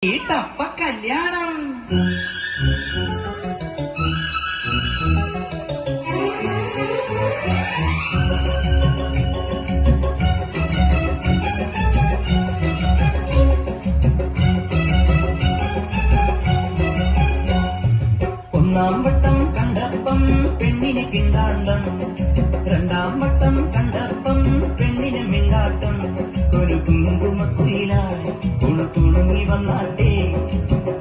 ഈ തപ്പ കല്യാണം ഒന്നാം വട്ടം കണ്ടപ്പം പെണ്ണിന് കിണ്ടാണ്ടം, രണ്ടാം വട്ടം കണ്ടപ്പം പെണ്ണിന് മിണ്ടാട്ടം. ഒരു കുങ്കുമക്കുയിലായി തുളുതുളുങ്ങി വന്നാട്ടെ,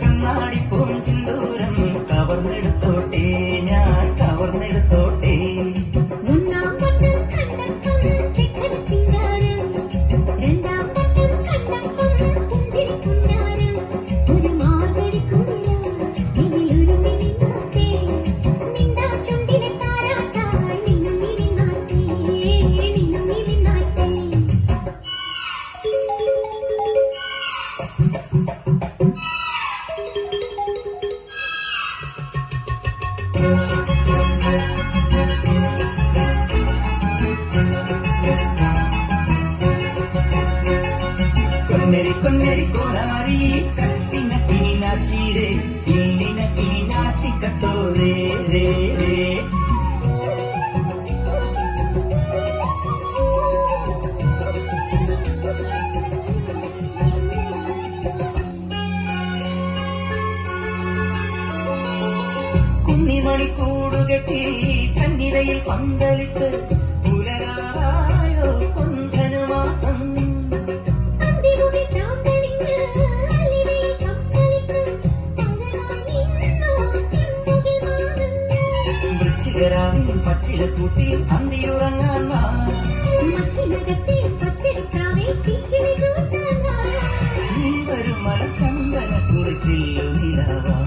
കണ്ണാടി പോം ചിന്തൂരം കവർന്നെടുത്തോട്ടെ, ഞാൻ കവർന്നെടുത്തോട്ടെ. ഒന്നാം വട്ടം കണ്ടപ്പം ചിക്കൻ ചിങ്കാരം, രണ്ടാം വട്ടം കണ്ടപ്പം പുഞ്ചിരി പുന്നാരം. ഒരു മാർഗഴി കുളിരായി ഇനിയൊരു മിനിനാട്ടെ, മിണ്ടാ ചുണ്ടിലെ താരാട്ടായി നിന്നും മിനിനാട്ടെ, നിന്നും മിനിനാട്ടെ. കൊന്നരി കൊന്നരി കോരാരി കട്ടിന കിനാച്ചിരെ, ഇല്ലിന കിനാച്ചിക്കത്തോരേ രേ രേ. കുന്നിമണി കൂടുകെട്ടി കന്നിരയിൽ പന്തലിട്ട് പുലരായോ കൊന്തനുമാസം. അന്തിമുഖി ചാന്തണിക്ക് അലിവിൽ കപ്പലിട്ട് പകരായി നിന്നോ ചെമ്പുകി മാനം. വൃശ്ചികരാവിൽ പച്ചിലക്കൂട്ടിൽ അന്തിയുറങ്ങാൻ വാ, മച്ചിനകത്തെ പച്ചിരിക്കാവേ കിക്കിളി കൂട്ടാൻ വാ. നീ വരും മലച്ചന്ദന കുറിച്ചില്ലു നിലാവാ,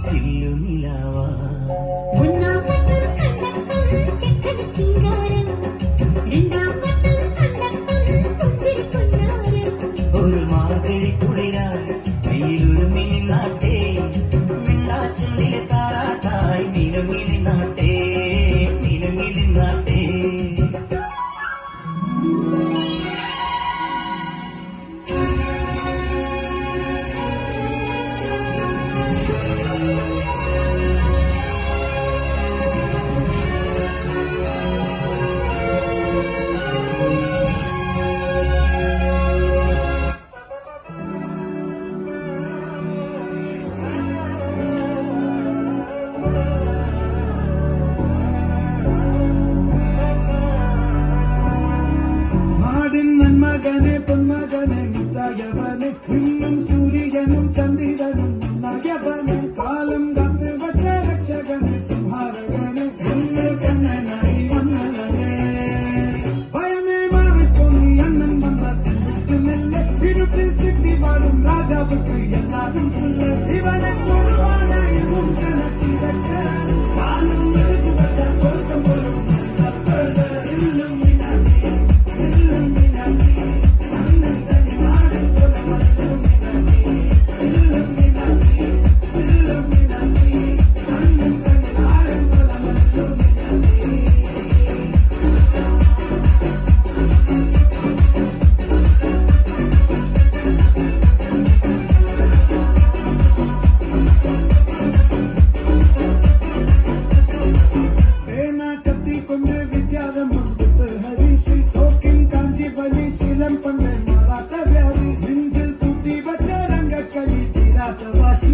ചില്ലു നിലാവാ. ഒന്നാം വട്ടം കണ്ടപ്പം ചിക്കൻ ചിങ്കാരം, രണ്ടാം വട്ടം കണ്ടപ്പം പുഞ്ചിരി പുന്നാരം. ഒരു മാർഗഴി കുളിരായി വെയിലൊരു മിനിനാട്ടെ, മിണ്ടാച്ചുണ്ടിലെ താരാട്ടായി നിലമിലിനാട്ടെ, നിലമിലിനാട്ടെ. നാടിൻ നന്മകനെ പൊന്മകനെ മുത്തായവനെ, ഇന്നും സൂര്യനും ചന്ദ്രനും നയവനെ, കാലം കാത്ത് വച്ച രക്ഷകനെ സംഹാരകനെ, എന്നെ കണ്ണനായി വന്നവനെ. ഭയമേ മാറിപ്പോ നീ അണ്ണൻ വന്നത്തിൽ വിട്ടുമെല്ലെ, ഇരുട്ടിൽ സിറ്റി വാഴും രാജാവുക്ക് എല്ലാരും സുല്ല്. ഇവനെ കൊള്ളുവാനായി മുഞ്ചനത്തിരക്ക, കാലം എടുത്തു വച്ച സ്വർഗം പോലും നഷ്ടപ്പെട്. കൊണ്ട് വിദ്യാരം കൊടുത്ത് ഹരീഷ് തോക്കിൻ കാഞ്ചി വലി ശീലം പണ്ട് മാറാത്ത വ്യാധി, നെഞ്ചിൽ കൂട്ടി വച്ച രംഗക്കളി തീരാത്ത വാശി.